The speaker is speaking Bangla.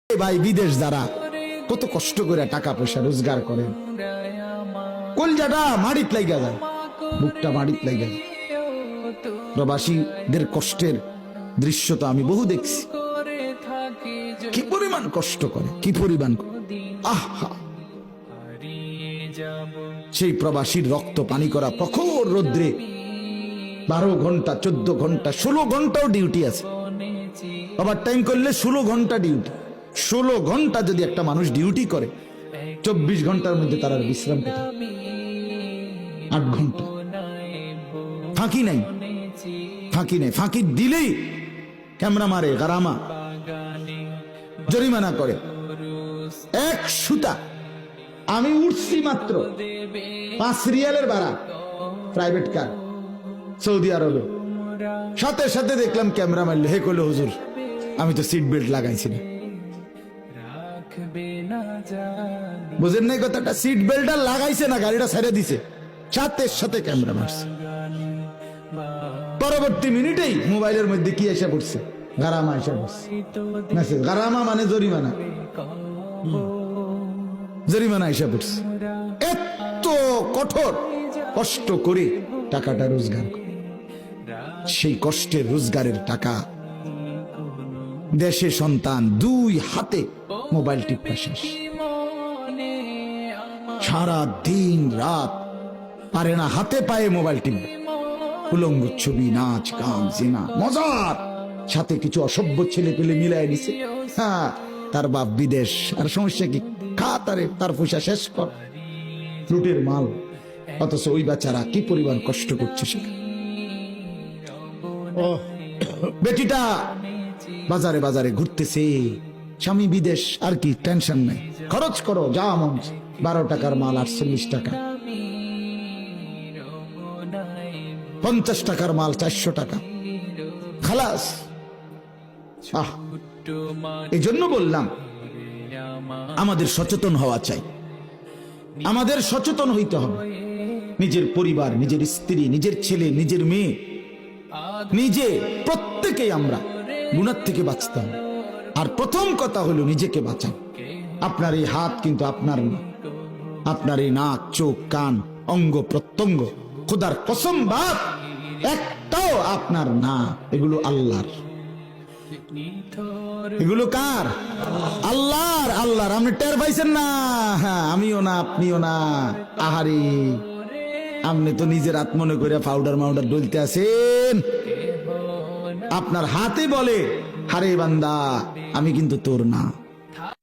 ভাই বিদেশ যারা কত কষ্ট করে টাকা পয়সা রোজগার করেন, কলজাটা মাড়িত লাগা যায়, বুকটা মাড়িত লাগা যায়। প্রবাসীদের কষ্টের দৃশ্য তো আমি বহু দেখছি, কি পরিমাণ কষ্ট করে, কি পরিমাণ আহা। সেই প্রবাসীর রক্ত পানি করা প্রখর রোদ্রে 12 ঘন্টা 14 ঘন্টা 16 ঘন্টাও ডিউটি আছে। ওভার টাইম করলে 16 ঘন্টা ডিউটি। 16 ঘন্টা যদি একটা মানুষ ডিউটি করে, 24 ঘন্টার মধ্যে তার আর বিশ্রাম কোথায়? 8 ঘন্টা ফাঁকি নাই, ফাঁকি নেই। ফাঁকি দিলেই ক্যামেরা মারে, গারামা জরিমানা করে। এক সুতা আমি উঠছি মাত্র 5 রিয়ালের ভাড়া, প্রাইভেট কার সৌদি আরবে, সাথে সাথে দেখলাম ক্যামেরা মারলো। হে কইলো হুজুর আমি তো সিট বেল্ট লাগাইছি না। বুঝেন নাই কথাটা? সিট বেল্টটা লাগাইছে না, গাড়িটা ছেড়ে দিছে, সাথে সাথে ক্যামেরা মারছে। পরবর্তী মিনিটেই মোবাইলের মধ্যে কি এসে পড়ছে? গারামা এসে পড়ছে মেসেজ। গারামা মানে জরিমানা, জরিমানা এসে পড়ছে। এত কঠোর কষ্ট করে টাকাটা রোজগার করে, সেই কষ্টের রোজগারের টাকা দেশে সন্তান 2 হাতে মোবাইল টিপা শেষ। সারা দিন রাত পারে না হাতে পায়ে মোবাইল টিপবে। উলঙ্গ ছবি, নাচ গান, জিনা, মজার সাথে কিছু অসভ্য ছেলে পেলে মিলাই দিছে। হ্যাঁ, তার বাপ বিদেশ, আর সমস্যা কি? খা তারে, তার পয়সা শেষ কর, লুটের মাল। অথচ ওই বাচ্চারা কি পরিমাণ কষ্ট করছে সেখানে। বেটিটা বাজারে বাজারে ঘুরতেছে, স্বামী বিদেশ, আর কি টেনশন নাই, খরচ করো যা মন। 12 টাকার মাল 48 টাকা, 50 টাকার মাল 400 টাকা, খালাস। এই জন্য বললাম আমাদের সচেতন হওয়া চাই, আমাদের সচেতন হইতে হবে। নিজের পরিবার, নিজের স্ত্রী, নিজের ছেলে, নিজের মেয়ে, নিজে প্রত্যেকেই আমরা গুনাহ থেকে বাঁচতে হবে। আর প্রথম কথা হলো নিজেকে বাঁচান। আপনার এই হাত কিন্তু আপনার না, আপনার এই নাক, চোখ, কান, অঙ্গ প্রত্যঙ্গ, খোদার কসম বাপ একটাও আপনার না, এগুলো আল্লাহর। এগুলো কার? আল্লাহর। আল্লাহর। আপনি টের পাইছেন না? হ্যাঁ, আমিও না, আপনিও না। আহারে, আপনি তো নিজের হাত মনে করে পাউডার মাউডার ডলতে আছেন। আপনার হাতে বলে, হারে বান্দা আমি কিন্তু তোর না।